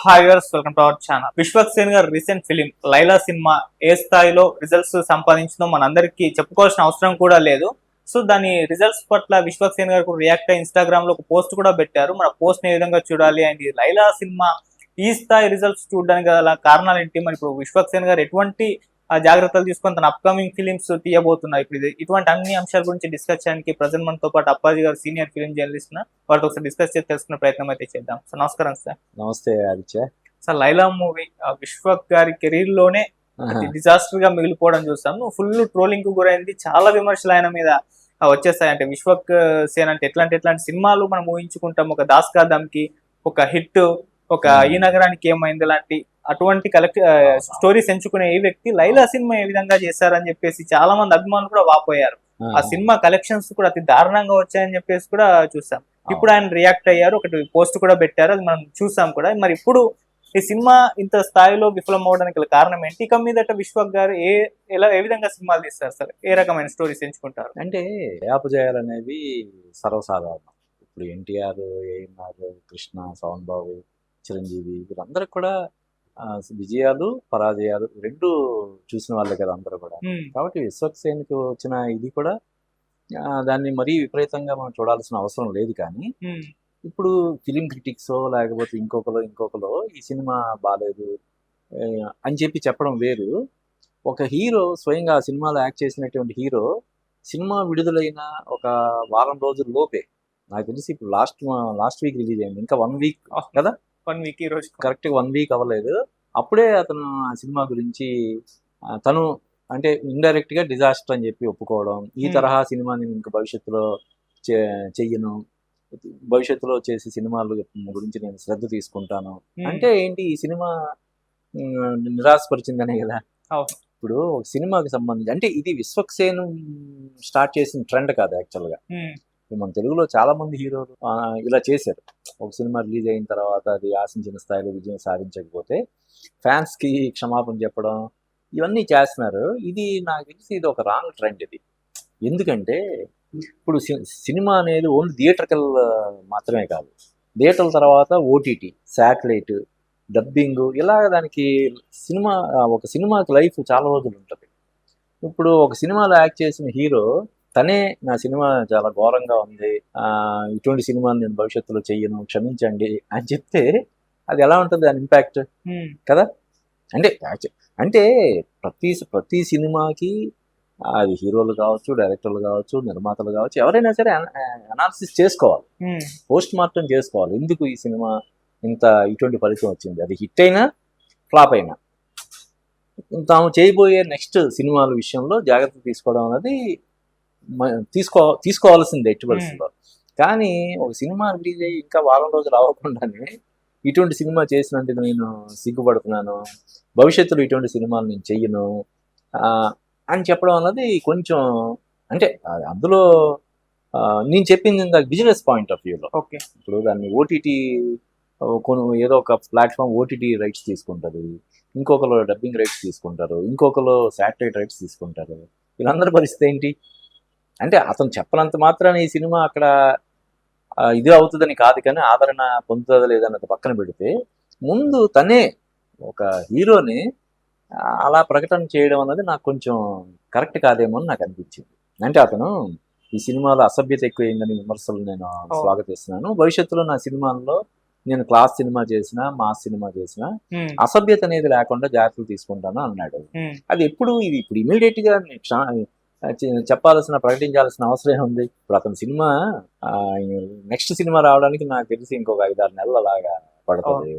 Hi viewers, welcome to our channel. Vishwak Sen గారు recent film Laila cinema ఏ స్థాయిలో results సంపాదించిందో మనందరికీ చెప్పుకోవాల్సిన అవసరం కూడా లేదు. సో దాని రిజల్ట్స్ పట్ల విశ్వక్ సేన్ గారు రియాక్ట్ అయ్యి ఇన్స్టాగ్రామ్ లో ఒక పోస్ట్ కూడా పెట్టారు. మన పోస్ట్ ని ఏ విధంగా చూడాలి అండ్ ఈ లైలా సినిమా ఈ స్థాయి రిజల్ట్స్ చూడడానికి గల కారణాలు ఏంటి, మరి ఇప్పుడు విశ్వక్ సేన్ గారు ఎటువంటి జాగ్రత్తలు తీసుకొని తన అప్కమింగ్ ఫిలిమ్స్ తీయబోతున్నారు, ఇప్పుడు ఇటువంటి అన్ని అంశాల గురించి డిస్కస్ చేయడానికి ప్రజెంట్ మనతో పాటు అప్పాజీ గారు సీనియర్ ఫిలిం జర్నలిస్ట్, వాటితో ఒకసారి డిస్కస్ చేసి తెలుసుకునే ప్రయత్నం అయితే చేద్దాం. సో నమస్కారం సార్. నమస్తే ఆదిత్య. సార్, లైలా మూవీ విశ్వక్ గారి కెరీర్ లోనే డిజాస్టర్ గా మిగిలిపోవడం చూసాము. ఫుల్ ట్రోలింగ్ కు గురైంది, చాలా విమర్శలు ఆయన మీద వచ్చేస్తాయి. అంటే విశ్వక్ సేన్ అంటే ఎట్లాంటి సినిమాలు మనం ఊహించుకుంటాం, ఒక దాస్ కా దమ్కి, ఒక హిట్, ఒక ఈ నగరానికి ఏమైంది లాంటి అటువంటి స్టోరీస్ ఎంచుకునే ఈ వ్యక్తి లైలా సినిమా ఏ విధంగా చేశారని చెప్పేసి చాలా మంది అభిమానులు కూడా వాపోయారు. ఆ సినిమా కలెక్షన్స్ కూడా అతి దారుణంగా వచ్చాయని చెప్పేసి కూడా చూసాం. ఇప్పుడు ఆయన రియాక్ట్ అయ్యారు, ఒకటి పోస్ట్ కూడా పెట్టారు, అది మనం చూసాం కూడా. మరి ఇప్పుడు ఈ సినిమా ఇంత స్థాయిలో విఫలం అవడానికి కారణం ఏంటి? ఇక మీదట విశ్వక్ గారు ఏ విధంగా సినిమాలు తీస్తారు సార్? ఏ రకమైన స్టోరీస్ ఎంచుకుంటారు? అంటే అపజయాలు అనేవి సర్వసాధారణం. ఇప్పుడు ఎన్టీఆర్, ఏఎన్ఆర్, కృష్ణ, సోహన్ బాబు, చిరంజీవి వీళ్ళందరూ కూడా విజయాలు పరాజయాలు రెండు చూసిన వాళ్ళే కదా అందరూ కూడా. కాబట్టి విశ్వక్ సేన్కి వచ్చిన ఇది కూడా దాన్ని మరీ విపరీతంగా మనం చూడాల్సిన అవసరం లేదు. కానీ ఇప్పుడు ఫిలిం క్రిటిక్స్ లేకపోతే ఇంకొకరు ఈ సినిమా బాగాలేదు అని చెప్పి చెప్పడం వేరు. ఒక హీరో స్వయంగా ఆ సినిమాలో యాక్ట్ చేసినటువంటి హీరో సినిమా విడుదలైన ఒక వారం రోజుల లోపే, నాకు తెలిసి ఇప్పుడు లాస్ట్ వీక్ రిలీజ్ అయింది, ఇంకా 1 వీక్ కదా, 1 వీక్ ఈ రోజు కరెక్ట్గా 1 వీక్ అవ్వలేదు. అప్పుడే అతను ఆ సినిమా గురించి తను అంటే ఇండైరెక్ట్ గా డిజాస్టర్ అని చెప్పి ఒప్పుకోవడం, ఈ తరహా సినిమా నేను ఇంకా భవిష్యత్తులో చెయ్యను, భవిష్యత్తులో చేసే సినిమాలు గురించి నేను శ్రద్ధ తీసుకుంటాను అంటే ఏంటి, ఈ సినిమా నిరాశపరిచిందనే కదా. ఇప్పుడు ఒక సినిమాకి సంబంధించి అంటే ఇది విశ్వక్ సేన్ స్టార్ట్ చేసిన ట్రెండ్ కాదు యాక్చువల్గా. మన తెలుగులో చాలా మంది హీరోలు ఇలా చేశారు. ఒక సినిమా రిలీజ్ అయిన తర్వాత అది ఆశించిన స్థాయిలో విజయం సాధించకపోతే ఫ్యాన్స్ కి క్షమాపణ చెప్పడం ఇవన్నీ చేస్తున్నారు. ఇది నాకు తెలిసి ఇది ఒక రాంగ్ ట్రెండ్ ఇది. ఎందుకంటే ఇప్పుడు సినిమా అనేది ఓన్లీ థియేటర్కల్ మాత్రమే కాదు, థియేటర్ల తర్వాత ఓటీటీ, శాటిలైట్, డబ్బింగ్, ఇలా దానికి ఒక సినిమాకి లైఫ్ చాలా రోజులు ఉంటుంది. ఇప్పుడు ఒక సినిమాలో యాక్ట్ చేసిన హీరో తనే నా సినిమా చాలా ఘోరంగా ఉంది, ఇటువంటి సినిమాని నేను భవిష్యత్తులో చెయ్యను, క్షమించండి అని చెప్తే అది ఎలా ఉంటుంది దాని ఇంపాక్ట్ కదా. అంటే ప్రతి సినిమాకి అది హీరోలు కావచ్చు, డైరెక్టర్లు కావచ్చు, నిర్మాతలు కావచ్చు, ఎవరైనా సరే అనాలిసిస్ చేసుకోవాలి, పోస్ట్ మార్టం చేసుకోవాలి. ఎందుకు ఈ సినిమా ఇటువంటి ఫలితం వచ్చింది, అది హిట్ అయినా ఫ్లాప్ అయినా తాము చేయబోయే నెక్స్ట్ సినిమాల విషయంలో జాగ్రత్త తీసుకోవడం అనేది తీసుకోవాల్సిందే ఎట్టి పరిస్థితుల్లో. కానీ ఒక సినిమా రిలీజ్ అయ్యి ఇంకా వారం రోజులు అవ్వకుండానే ఇటువంటి సినిమా చేసినందుకు నేను సిగ్గుపడుతున్నాను, భవిష్యత్తులో ఇటువంటి సినిమాలు నేను చెయ్యను అని చెప్పడం అన్నది కొంచెం అంటే అందులో నేను చెప్పింది బిజినెస్ పాయింట్ ఆఫ్ వ్యూలో. ఇప్పుడు దాన్ని ఓటీటీ ఏదో ఒక ప్లాట్ఫామ్ ఓటీటీ రైట్స్ తీసుకుంటారు, ఇంకొకరు డబ్బింగ్ రైట్స్ తీసుకుంటారు, ఇంకొకరు శాటిలైట్ రైట్స్ తీసుకుంటారు. వీళ్ళందరి పరిస్థితి ఏంటి అంటే అతను చెప్పనంత మాత్రాన ఈ సినిమా అక్కడ ఇది అవుతుందని కాదు, కానీ ఆదరణ పొందుతుందా లేదన్నది పక్కన పెడితే ముందు తనే ఒక హీరోని అలా ప్రకటన చేయడం అన్నది నాకు కొంచెం కరెక్ట్ కాదేమో అని నాకు అనిపించింది. అంటే అతను ఈ సినిమాలో అసభ్యత ఎక్కువైందని విమర్శలు నేను స్వాగతిస్తున్నాను, భవిష్యత్తులో నా సినిమాల్లో నేను క్లాస్ సినిమా చేసినా, మాస్ సినిమా చేసినా అసభ్యత అనేది లేకుండా జాగ్రత్తలు తీసుకుంటాను అన్నాడు. అది ఇప్పుడు ఇమీడియట్ గా ప్రకటించాల్సిన అవసరం ఉంది. ఇప్పుడు అతని సినిమా నెక్స్ట్ సినిమా రావడానికి నాకు తెలిసి ఇంకొక 5-6 నెలల లాగా పడుతుంది.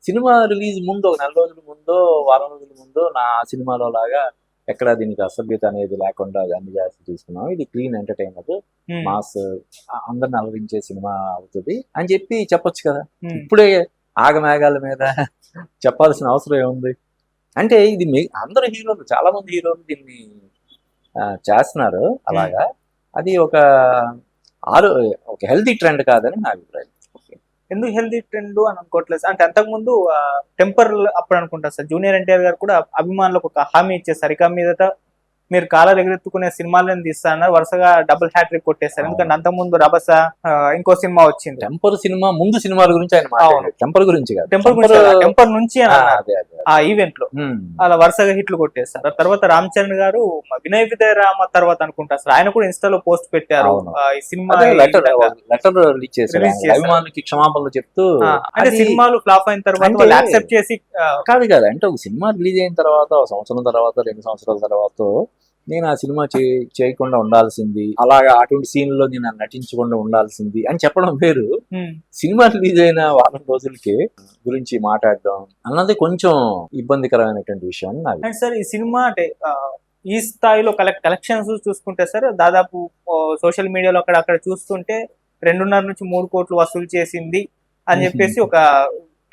సినిమా రిలీజ్ ముందు ఒక 4 రోజుల ముందో వారం రోజుల ముందో నా సినిమాలో లాగా ఎక్కడ దీనికి అసభ్యత అనేది లేకుండా అన్ని జాగ్రత్తలు తీసుకున్నాం, ఇది క్లీన్ ఎంటర్టైనర్, మాస్, అందరిని అలరించే సినిమా అవుతుంది అని చెప్పి చెప్పొచ్చు కదా. ఇప్పుడే ఆగమేఘాల మీద చెప్పాల్సిన అవసరం ఏముంది? అంటే ఇది అందరు హీరోలు, చాలా మంది హీరోలు దీన్ని చేస్తున్నారు అలాగా. అది ఒక హెల్తీ ట్రెండ్ కాదని నా అభిప్రాయం. ఎందుకు హెల్తీ ట్రెండ్ అని అనుకోవట్లేదు అంటే అంతకుముందు టెంపర్ అప్పుడు అనుకుంటా సార్, జూనియర్ ఎన్టీఆర్ గారు కూడా అభిమానులకు ఒక హామీ ఇచ్చేసారు, ఇక మీదట మీరు కాలర్ ఎగురెత్తుకునే సినిమాలను తీస్తారన్నారు, వరుసగా డబుల్ హ్యాట్రిక్ కొట్టేశారు. ఎందుకంటే అంతకుముందు రభస, ఇంకో సినిమా వచ్చింది టెంపర్ సినిమా, ముందు సినిమాల గురించి ఆయన మాట్లాడారు, టెంపర్ గురించి కాదు. టెంపర్ నుంచి అని అన్నారు ఆ ఈవెంట్ లో. అలా వరుసగా హిట్లు కొట్టేస్తారు. ఆ తర్వాత రామ్ చరణ్ గారు వినయ్ విజయ రామ తర్వాత అనుకుంటా అసలు ఆయన కూడా ఇన్స్టాలో పోస్ట్ పెట్టారు, ఈ సినిమా లెటర్ రిలీజ్ చేశారు అభిమానులకి క్షమాపణలు చెప్తూ. అంటే సినిమాలు ఫ్లాప్ అయిన తర్వాత వాళ్ళు యాక్సెప్ట్ చేసి కాదు అంటే ఒక సినిమా రిలీజ్ అయిన తర్వాత, ఒక సంవత్సరం తర్వాత, 2 సంవత్సరాల తర్వాత నేను ఆ సినిమా చేయకుండా ఉండాల్సింది, అలాగా అటువంటి సీన్ లో నేను నటించకుండా ఉండాల్సింది అని చెప్పడం వేరు. సినిమా రిలీజ్ అయిన వారం రోజులకి గురించి మాట్లాడడం అన్నది కొంచెం ఇబ్బందికరమైనటువంటి విషయం నాకు. సార్ ఈ సినిమా అంటే ఈ స్థాయిలో కలెక్షన్స్ చూసుకుంటే సార్, దాదాపు సోషల్ మీడియాలో అక్కడ చూస్తుంటే 2.5 నుంచి 3 కోట్లు వసూలు చేసింది అని చెప్పేసి ఒక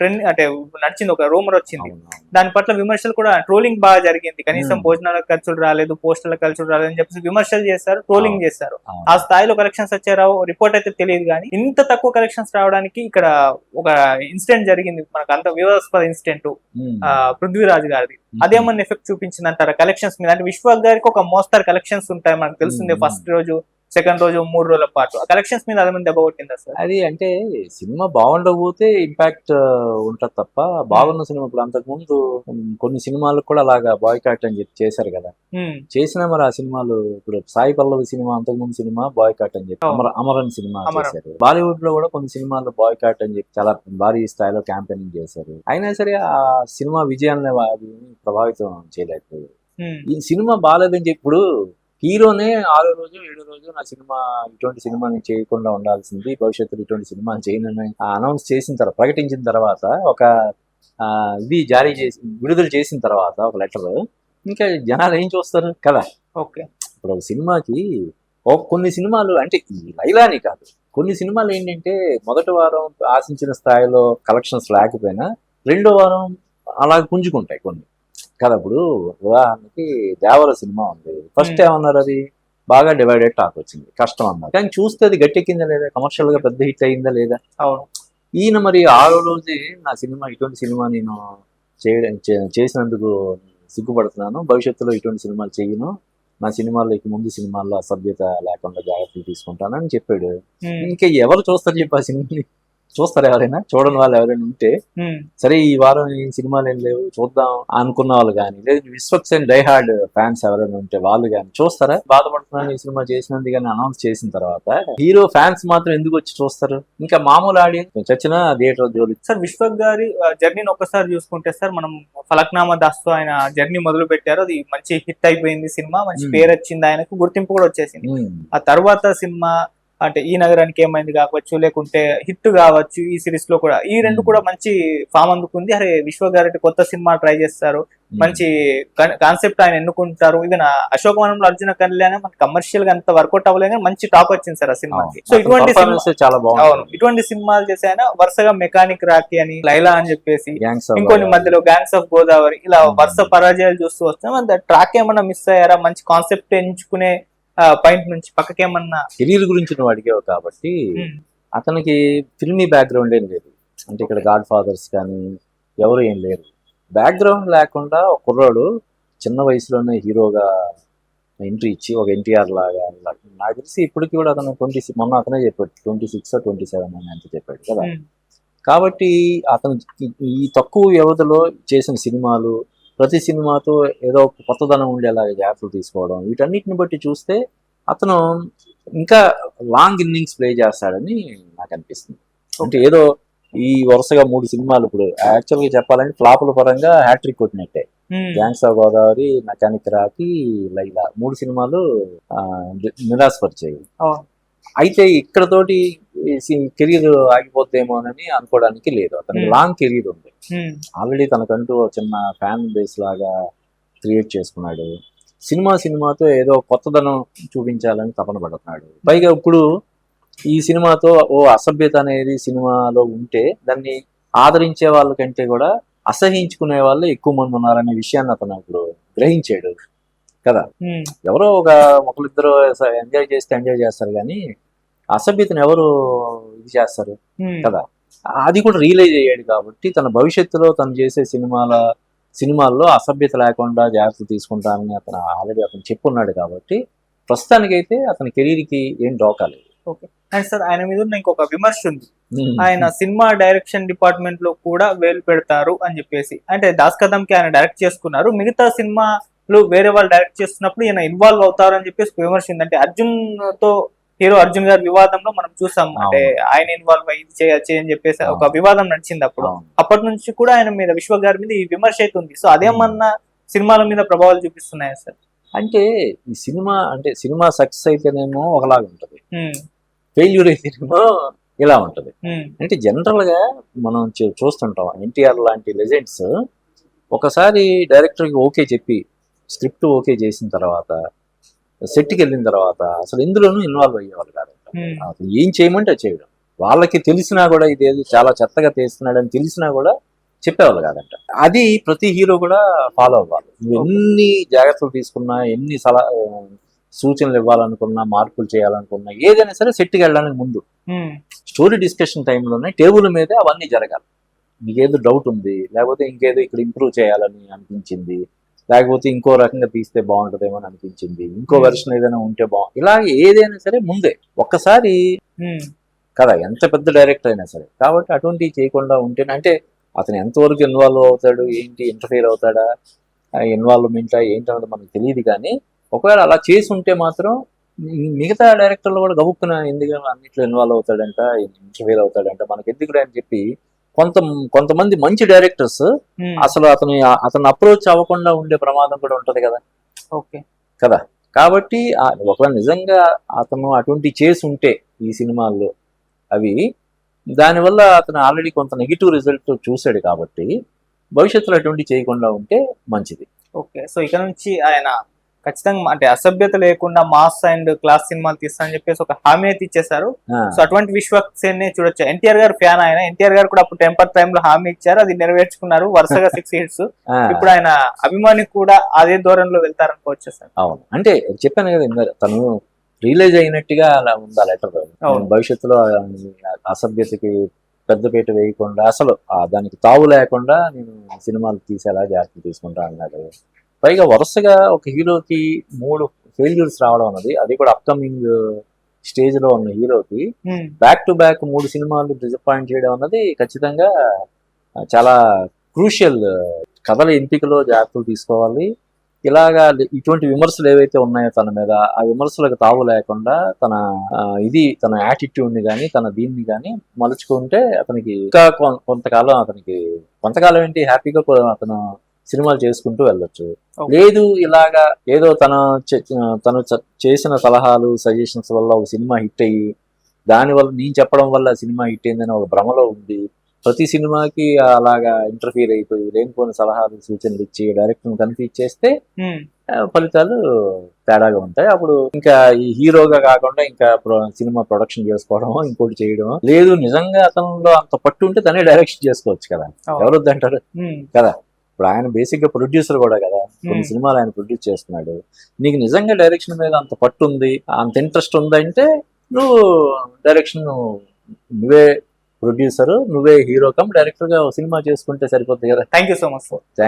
ట్రెండ్ అంటే నడిచింది, ఒక రూమర్ వచ్చింది. దాని పట్ల విమర్శలు కూడా, ట్రోలింగ్ బాగా జరిగింది. కనీసం భోజనాల ఖర్చులు రాలేదు, పోస్టర్ల ఖర్చులు రాలేదు అని చెప్పేసి విమర్శలు చేశారు, ట్రోలింగ్ చేశారు. ఆ స్థాయిలో కలెక్షన్స్ వచ్చారో రిపోర్ట్ అయితే తెలియదు, కానీ ఇంత తక్కువ కలెక్షన్స్ రావడానికి ఇక్కడ ఒక ఇన్సిడెంట్ జరిగింది, మనకు అంత వివాదాస్పద ఇన్సిడెంట్ పృథ్వీరాజ్ గారిది. అదేమన్నా ఎఫెక్ట్ చూపించింది అంటారా కలెక్షన్స్ మీద? అంటే విశ్వాక్ గారికి ఒక మోస్తారు కలెక్షన్స్ ఉంటాయి మనకు తెలిసిందే, ఫస్ట్ రోజు సెకండ్ రోజు 3 రోజుల పాటు. ఆ కలెక్షన్స్ మీద అదే దెబ్బ కొట్టిందా సార్? అది అంటే సినిమా బాగుండకపోతే ఇంపాక్ట్ ఉంటది తప్ప, బాగున్న సినిమా ఇప్పుడు అంతకుముందు కొన్ని సినిమాలకు కూడా అలాగా బాయ్కాట్ అని చెప్పి చేశారు కదా, చేసినా మరి ఆ సినిమాలు, ఇప్పుడు సాయి పల్లవి సినిమా అంతకుముందు సినిమా బాయ్కాట్ అని చెప్పి అమరన్ సినిమా చేశారు. బాలీవుడ్ లో కూడా కొన్ని సినిమాలు బాయ్కాట్ అని చెప్పి చాలా భారీ స్థాయిలో క్యాంపెయినింగ్ చేశారు. అయినా సరే ఆ సినిమా విజయాన్ని అది ప్రభావితం చేయలేకపోయారు. ఈ సినిమా బాగాలేదని చెప్పి ఇప్పుడు హీరోనే 6వ రోజు 7వ రోజు నా సినిమా ఇటువంటి సినిమా నేను చేయకుండా ఉండాల్సింది, భవిష్యత్తులో ఇటువంటి సినిమా చేయనని అనౌన్స్ చేసిన తర్వాత, ప్రకటించిన తర్వాత, ఒక ఇది జారీ చేసి విడుదల చేసిన తర్వాత ఒక లెటర్, ఇంకా జనాలు ఏం చూస్తారు కదా. ఓకే, ఇప్పుడు ఒక సినిమాకి కొన్ని సినిమాలు అంటే ఈ లైలాని కాదు, కొన్ని సినిమాలు ఏంటంటే మొదటి వారం ఆశించిన స్థాయిలో కలెక్షన్స్ లేకపోయినా 2వ వారం అలా పుంజుకుంటాయి కొన్ని కదా. ఇప్పుడు ఉదాహరణకి దేవర సినిమా ఉంది, ఫస్ట్ ఏమన్నారు, అది బాగా డివైడెడ్ టాక్ వచ్చింది, కష్టం అన్నారు. కానీ చూస్తే అది గట్టెక్కిందా లేదా, కమర్షియల్ గా పెద్ద హిట్ అయిందా లేదా. ఈయన మరి 6వ రోజే నా సినిమా ఇటువంటి సినిమా నేను చేసినందుకు సిగ్గుపడుతున్నాను, భవిష్యత్తులో ఇటువంటి సినిమాలు చేయను, నా సినిమాల్లో ఇక ముందు సినిమాల్లో అసభ్యత లేకుండా జాగ్రత్తలు తీసుకుంటానని చెప్పాడు. ఇంకా ఎవరు చూస్తారు చెప్పి ఆ సినిమాని? చూస్తారు ఎవరైనా? చూడని వాళ్ళు ఎవరైనా ఉంటే సరే ఈ వారం ఈ సినిమాలు ఏం లేవు చూద్దాం అనుకున్న వాళ్ళు కానీ, లేదు Vishwak Sen die hard fans ఎవరైనా ఉంటే వాళ్ళు కానీ చూస్తారా? బాధపడుతున్నాను ఈ సినిమా చేసినందుకు కానీ అనౌన్స్ చేసిన తర్వాత హీరో ఫ్యాన్స్ మాత్రం ఎందుకు వచ్చి చూస్తారు? ఇంకా మామూలు ఆడియన్స్ చచ్చిన థియేటర్ జోలి. సార్ విశ్వక్ గారి జర్నీని ఒక్కసారి చూసుకుంటే సార్, మనం ఫలక్నామా దాస్తో ఆయన జర్నీ మొదలు పెట్టారు, అది మంచి హిట్ అయిపోయింది సినిమా, మంచి పేరు వచ్చింది, ఆయనకు గుర్తింపు కూడా వచ్చేసింది. ఆ తర్వాత సినిమా అంటే ఈ నగరానికి ఏమైంది కావచ్చు, లేకుంటే హిట్ కావచ్చు, ఈ సిరీస్ లో కూడా ఈ రెండు కూడా మంచి ఫామ్ అందుకుంది. అరే విశ్వ గారి కొత్త సినిమా ట్రై చేస్తారు, మంచి కాన్సెప్ట్ ఆయన ఎన్నుకుంటారు. ఈవెన్ అశోకవనంలో అర్జున కళ్యాణ్ మనకి కమర్షియల్ గా అంత వర్కౌట్ అవ్వలేదు కానీ మంచి టాక్ వచ్చింది సార్ ఆ సినిమాకి. సో ఇటువంటి సినిమాలు చేసి ఆయన వరుసగా మెకానిక్ రాకీ అని, లైలా అని చెప్పేసి, ఇంకొన్ని మధ్యలో గ్యాంగ్స్ ఆఫ్ గోదావరి, ఇలా వరుస పరాజయాలు చూస్తూ వస్తాం. ట్రాక్ ఏమన్నా మిస్ అయ్యారా? మంచి కాన్సెప్ట్ ఎంచుకునే పాయింట్ నుంచి పక్కకేమన్నా? కెరీర్ గురించి నువ్వు అడిగావు కాబట్టి, అతనికి ఫిల్మీ బ్యాక్గ్రౌండ్ ఏం లేదు. అంటే ఇక్కడ గాడ్ ఫాదర్స్ కానీ ఎవరు ఏం లేరు. బ్యాక్గ్రౌండ్ లేకుండా ఒక కుర్రాడు చిన్న వయసులోనే హీరోగా ఎంట్రీ ఇచ్చి ఒక ఎన్టీఆర్ లాగా, నాకు తెలిసి ఇప్పటికి కూడా అతను మొన్న అతనే చెప్పాడు 26 or 27 అని అంత చెప్పాడు కదా. కాబట్టి అతను ఈ తక్కువ వ్యవధిలో చేసిన సినిమాలు, ప్రతి సినిమాతో ఏదో కొత్తదనం ఉండేలాగా జాగ్రత్తలు తీసుకోవడం, వీటన్నిటిని బట్టి చూస్తే అతను ఇంకా లాంగ్ ఇన్నింగ్స్ ప్లే చేస్తాడని నాకు అనిపిస్తుంది. అంటే ఏదో ఈ వరుసగా 3 సినిమాలు, ఇప్పుడు యాక్చువల్గా చెప్పాలంటే ఫ్లాపుల పరంగా హ్యాట్రిక్ కొట్టినట్టే. Gangs of Godavari, Mechanic Rocky, Laila 3 సినిమాలు నిరాశపరిచాయి. అయితే ఇక్కడతోటి కెరీర్ ఆగిపోతేమోనని అనుకోవడానికి లేదు. అతనికి లాంగ్ కెరీర్ ఉంది. ఆల్రెడీ తనకంటూ చిన్న ఫ్యాన్ బేస్ లాగా క్రియేట్ చేసుకున్నాడు. సినిమాతో ఏదో కొత్తదనం చూపించాలని తపన పడుతున్నాడు. పైగా ఇప్పుడు ఈ సినిమాతో అసభ్యత అనేది సినిమాలో ఉంటే దాన్ని ఆదరించే వాళ్ళకంటే కూడా అసహించుకునే వాళ్ళు ఎక్కువ మంది ఉన్నారనే విషయాన్ని అతను ఇప్పుడు గ్రహించాడు కదా. ఎవరో ఒకరిద్దరు ఎంజాయ్ చేస్తారు కానీ అసభ్యతను ఎవరు ఇది చేస్తారు కదా. అది కూడా రియలైజ్ అయ్యాడు కాబట్టి తన భవిష్యత్తులో తను చేసే సినిమాల్లో అసభ్యత లేకుండా జాగ్రత్తలు తీసుకుంటానని అతను ఆల్రెడీ అతను చెప్పున్నాడు కాబట్టి ప్రస్తుతానికైతే అతని కెరీర్కి ఏం డోకాలేదు. ఓకే. అండ్ సార్ ఆయన మీద ఉన్న ఇంకొక విమర్శ ఉంది, ఆయన సినిమా డైరెక్షన్ డిపార్ట్మెంట్ లో కూడా వేలు పెడతారు అని చెప్పేసి. అంటే దాస్ కదమ్కి ఆయన డైరెక్ట్ చేసుకున్నారు, మిగతా సినిమాలు వేరే వాళ్ళు డైరెక్ట్ చేస్తున్నప్పుడు ఈయన ఇన్వాల్వ్ అవుతారు అని చెప్పేసి విమర్శ ఉంది. అంటే అర్జున్ తో హీరో అర్జున్ గారి వివాదంలో మనం చూసాం, అంటే ఆయన ఇన్వాల్వ్ అయ్యి చేయొచ్చు అని చెప్పేసి ఒక వివాదం నడిచింది అప్పుడు. అప్పటి నుంచి కూడా ఆయన మీద, విశ్వ గారి మీద ఈ విమర్శ అయితే ఉంది. సో అదేమన్నా సినిమాల మీద ప్రభావాలు చూపిస్తున్నాయా సార్? అంటే ఈ సినిమా అంటే సినిమా సక్సెస్ అయితేనేమో ఒకలాగా ఉంటది, ఫెయిల్యూర్ అయితేనేమో ఇలా ఉంటది. అంటే జనరల్ గా మనం చూస్తుంటాం ఎన్టీఆర్ లాంటి లెజెండ్స్ ఒకసారి డైరెక్టర్ కి ఓకే చెప్పి స్క్రిప్ట్ ఓకే చేసిన తర్వాత సెట్కి వెళ్ళిన తర్వాత అసలు ఎందులోనూ ఇన్వాల్వ్ అయ్యేవాళ్ళు కాదు. అసలు ఏం చేయమంటే అది చేయడం, వాళ్ళకి తెలిసినా కూడా ఇదేదో చాలా చెత్తగా తీస్తున్నాడని తెలిసినా కూడా చెప్పేవాళ్ళు కాదంట. అది ప్రతి హీరో కూడా ఫాలో అవ్వాలి. నువ్వు ఎన్ని జాగ్రత్తలు తీసుకున్నా, ఎన్ని సూచనలు ఇవ్వాలనుకున్నా, మార్పులు చేయాలనుకున్నా, ఏదైనా సరే సెట్కి వెళ్ళడానికి ముందు స్టోరీ డిస్కషన్ టైంలోనే టేబుల్ మీద అవన్నీ జరగాలి. నీకేదో డౌట్ ఉంది, లేకపోతే ఇంకేదో ఇక్కడ ఇంప్రూవ్ చేయాలని అనిపించింది, లేకపోతే ఇంకో రకంగా తీస్తే బాగుంటుందేమో అని అనిపించింది, ఇంకో వెర్షన్ ఏదైనా ఉంటే ఇలాగే ఏదైనా సరే ముందే ఒక్కసారి కదా, ఎంత పెద్ద డైరెక్టర్ అయినా సరే. కాబట్టి అటువంటివి చేయకుండా ఉంటేనే, అంటే అతను ఎంతవరకు ఇన్వాల్వ్ అవుతాడు, ఏంటి ఇంటర్ఫియర్ అవుతాడా, ఇన్వాల్వ్మెంట్ ఏంటన్నది మనకు తెలియదు. కానీ ఒకవేళ అలా చేసి ఉంటే మాత్రం మిగతా డైరెక్టర్లు కూడా గబుక్కున ఎందుకు అన్నిట్లో ఇన్వాల్వ్ అవుతాడంట, ఇంటర్ఫియర్ అవుతాడంట, మనకి ఎందుకు అని చెప్పి కొంతమంది మంచి డైరెక్టర్స్ అసలు అతను అప్రోచ్ అవ్వకుండా ఉండే ప్రమాదం కూడా ఉంటది కదా. ఓకే కదా, కాబట్టి ఒకవేళ నిజంగా అతను అటువంటి చేసి ఉంటే ఈ సినిమాల్లో అవి, దానివల్ల అతను ఆల్రెడీ కొంత నెగిటివ్ రిజల్ట్ చూశాడు కాబట్టి భవిష్యత్తులో అటువంటి చేయకుండా ఉంటే మంచిది. ఓకే. సో ఇక నుంచి ఆయన ఖచ్చితంగా అంటే అసభ్యత లేకుండా మాస్ అండ్ క్లాస్ సినిమాలు తీస్తానని చెప్పేసి ఒక హామీ అయితే ఇచ్చేశారు. సో అటువంటి విశ్వక్సేన్ చూడొచ్చు. ఎన్టీఆర్ గారు ఫ్యాన్ ఆయన, ఎన్టీఆర్ గారు కూడా అప్పుడు టెంపర్ టైమ్ లో హామీ ఇచ్చారు, అది నెరవేర్చుకున్నారు, వరుసగా 6 హిట్స్. ఇప్పుడు ఆయన అభిమాని కూడా అదే దూరంలో వెళ్తారనుకోవచ్చు సార్. అవును, అంటే చెప్పాను కదా, తను రియలైజ్ అయినట్టుగా అలా ఉంది ఆ లెటర్. భవిష్యత్తులో అసభ్యతకి పెద్దపీట వేయకుండా, అసలు దానికి తావు లేకుండా నేను సినిమాలు తీసేలా జాగ్రత్త తీసుకుంటా అన్నాడు. పైగా వరుసగా ఒక హీరోకి 3 ఫెయిల్యూర్స్ రావడం అన్నది, అది కూడా అప్కమింగ్ స్టేజ్ లో ఉన్న హీరోకి బ్యాక్ టు బ్యాక్ 3 సినిమాలు డిసప్పాయింట్ చేయడం అన్నది ఖచ్చితంగా చాలా క్రూషియల్. కథల ఎంపికలో జాగ్రత్తలు తీసుకోవాలి. ఇలాగా ఇటువంటి విమర్శలు ఏవైతే ఉన్నాయో తన మీద, ఆ విమర్శలకు తావు లేకుండా తన యాటిట్యూడ్ ని కానీ తన దీన్ని కానీ మలుచుకుంటే అతనికి ఇంకా కొంతకాలం ఏంటి హ్యాపీగా అతను సినిమాలు చేసుకుంటూ వెళ్ళొచ్చు. లేదు ఇలాగా ఏదో తను చేసిన సలహాలు సజెషన్స్ వల్ల ఒక సినిమా హిట్ అయ్యి, దానివల్ల నేను చెప్పడం వల్ల సినిమా హిట్ అయిందని ఒక భ్రమలో ఉంది, ప్రతి సినిమాకి అలాగా ఇంటర్ఫీర్ అయిపోయి లేనిపోయిన సలహాలు సూచనలు ఇచ్చి డైరెక్టర్ కన్ఫ్యూజ్ చేస్తే ఫలితాలు తేడాగా ఉంటాయి. అప్పుడు ఇంకా ఈ హీరోగా కాకుండా ఇంకా సినిమా ప్రొడక్షన్ చేసుకోవడం, ఇంకోటి చేయడం, లేదు నిజంగా అతనిలో అంత పట్టు ఉంటే తనే డైరెక్షన్ చేసుకోవచ్చు కదా, ఎవరు వద్దంటారు కదా. ఇప్పుడు ఆయన బేసిక్ గా ప్రొడ్యూసర్ కూడా కదా, కొన్ని సినిమాలు ఆయన ప్రొడ్యూస్ చేస్తున్నాడు. నీకు నిజంగా డైరెక్షన్ మీద అంత పట్టు ఉంది, అంత ఇంట్రెస్ట్ ఉందంటే నువ్వు డైరెక్షన్, నువ్వే ప్రొడ్యూసర్, నువ్వే హీరో కమ్ డైరెక్టర్ గా సినిమా చేసుకుంటే సరిపోతుంది కదా. Thank you so much. Thank